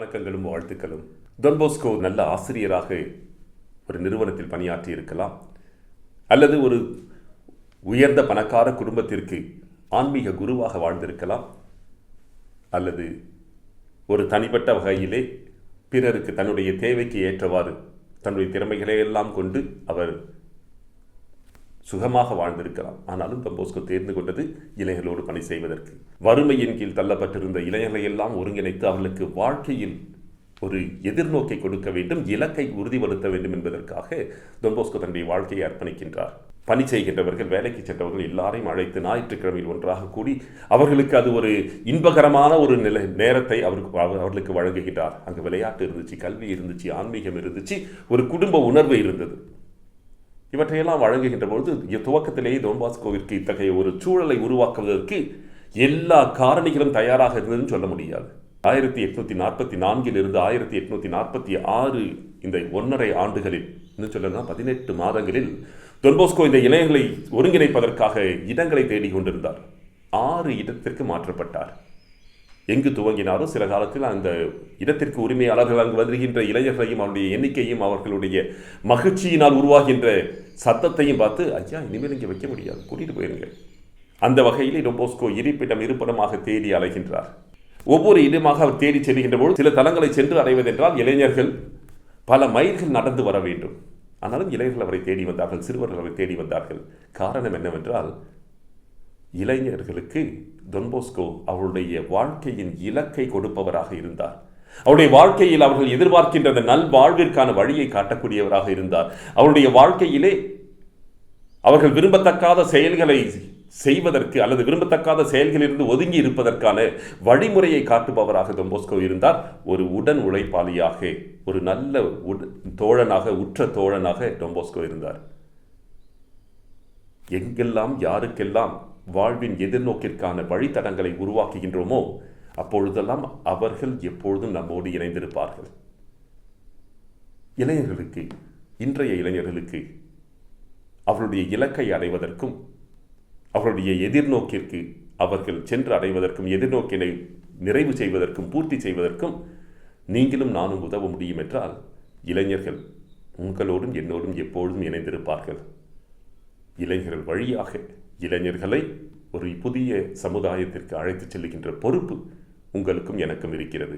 வணக்கங்களும் வாழ்த்துக்களும். Don Bosco நல்ல ஆசிரியராக ஒரு நிறுவனத்தில் பணியாற்றி இருக்கலாம், அல்லது ஒரு உயர்ந்த பணக்கார குடும்பத்திற்கு ஆன்மீக குருவாக வாழ்ந்திருக்கலாம், அல்லது ஒரு தனிப்பட்ட வகையிலே பிறருக்கு தன்னுடைய தேவைக்கு ஏற்றவாறு தன்னுடைய திறமைகளை எல்லாம் கொண்டு அவர் சுகமாக வாழ்ந்திருக்கலாம். ஆனாலும் டான் பாஸ்கோ தேர்ந்து கொண்டது இளைஞர்களோடு பணி செய்வதற்கு. வறுமையின் கீழ் தள்ளப்பட்டிருந்த இளைஞர்களை எல்லாம் ஒருங்கிணைத்து அவர்களுக்கு வாழ்க்கையில் ஒரு எதிர்நோக்கை கொடுக்க வேண்டும், இலக்கை உறுதிப்படுத்த வேண்டும் என்பதற்காக டான் பாஸ்கோ தன்னுடைய வாழ்க்கையை அர்ப்பணிக்கின்றார். பணி செய்கின்றவர்கள், வேலைக்கு சென்றவர்கள் எல்லாரையும் அழைத்து ஞாயிற்றுக்கிழமையில் ஒன்றாக கூடி அவர்களுக்கு அது ஒரு இன்பகரமான ஒரு நேரத்தை அவர்களுக்கு வழங்குகின்றார். அங்கு விளையாட்டு இருந்துச்சு, கல்வி இருந்துச்சு, ஆன்மீகம் இருந்துச்சு, ஒரு குடும்ப உணர்வு இருந்தது. இவற்றையெல்லாம் வழங்குகின்ற பொழுது துவக்கத்திலேயே டான் பாஸ்கோவிற்கு இத்தகைய ஒரு சூழலை உருவாக்குவதற்கு எல்லா காரணிகளும் தயாராக இருந்ததுன்னு சொல்ல முடியாது. 1844 1846 இந்த 1.5 ஆண்டுகளில், இன்னும் சொல்லணும்னா 18 மாதங்களில் டான் பாஸ்கோ இந்த இளைஞர்களை ஒருங்கிணைப்பதற்காக இடங்களை தேடிக் கொண்டிருந்தார். 6 இடத்திற்கு மாற்றப்பட்டார். எங்கு துவங்கினாரோ சில காலத்தில் அந்த இடத்திற்கு உரிமையாளர்கள் அங்கு வருகின்ற இளைஞர்களையும் அவருடைய எண்ணிக்கையும் அவர்களுடைய மகிழ்ச்சியினால் உருவாகின்ற சத்தத்தையும் பார்த்து, ஐயா இனிமேல் இங்கே வைக்க முடியாது, கூட்டிட்டு போயிருங்க. அந்த வகையில் டான் பாஸ்கோ இருப்பிடமாக தேடி அலைகின்றார். ஒவ்வொரு இடமாக அவர் தேடி செல்கின்ற பொழுது சில தலங்களை சென்று அடைவதென்றால் இளைஞர்கள் பல மைல்கள் நடந்து வர வேண்டும். ஆனாலும் இளைஞர்கள் அவரை தேடி வந்தார்கள், சிறுவர்கள் அவரை தேடி வந்தார்கள். காரணம் என்னவென்றால், இளைஞர்களுக்கு டான் பாஸ்கோ அவருடைய வாழ்க்கையின் இலக்கை கொடுப்பவராக இருந்தார். அவருடைய வாழ்க்கையில் அவர்கள் எதிர்பார்க்கின்ற அந்த நல் வாழ்விற்கான வழியை காட்டக்கூடியவராக இருந்தார். அவருடைய வாழ்க்கையிலே அவர்கள் விரும்பத்தக்காத செயல்களை செய்வதற்கு அல்லது விரும்பத்தக்காத செயல்களிலிருந்து ஒதுங்கி இருப்பதற்கான வழிமுறையை காட்டுபவராக டான் பாஸ்கோ இருந்தார். ஒரு உடன் உழைப்பாளியாக, ஒரு நல்ல தோழனாக, உற்ற தோழனாக டான் பாஸ்கோ இருந்தார். எங்கெல்லாம் யாருக்கெல்லாம் வாழ்வின் எதிர்நோக்கிற்கான வழித்தடங்களை உருவாக்குகின்றோமோ அப்பொழுதெல்லாம் அவர்கள் எப்பொழுதும் நம்மோடு இணைந்திருப்பார்கள். இளைஞர்களுக்கு, இன்றைய இளைஞர்களுக்கு அவர்களுடைய இலக்கை அடைவதற்கும் அவர்களுடைய எதிர்நோக்கிற்கு அவர்கள் சென்று அடைவதற்கும், எதிர்நோக்கினை நிறைவு செய்வதற்கும், பூர்த்தி செய்வதற்கும் நீங்களும் நானும் உதவ முடியும் என்றால், இளைஞர்கள் உங்களோடும் என்னோடும் எப்பொழுதும் இணைந்திருப்பார்கள். இளைஞர்கள் வழியாக இளைஞர்களை ஒரு புதிய சமுதாயத்திற்கு அழைத்துச் செல்லுகின்ற பொறுப்பு உங்களுக்கும் எனக்கும் இருக்கிறது.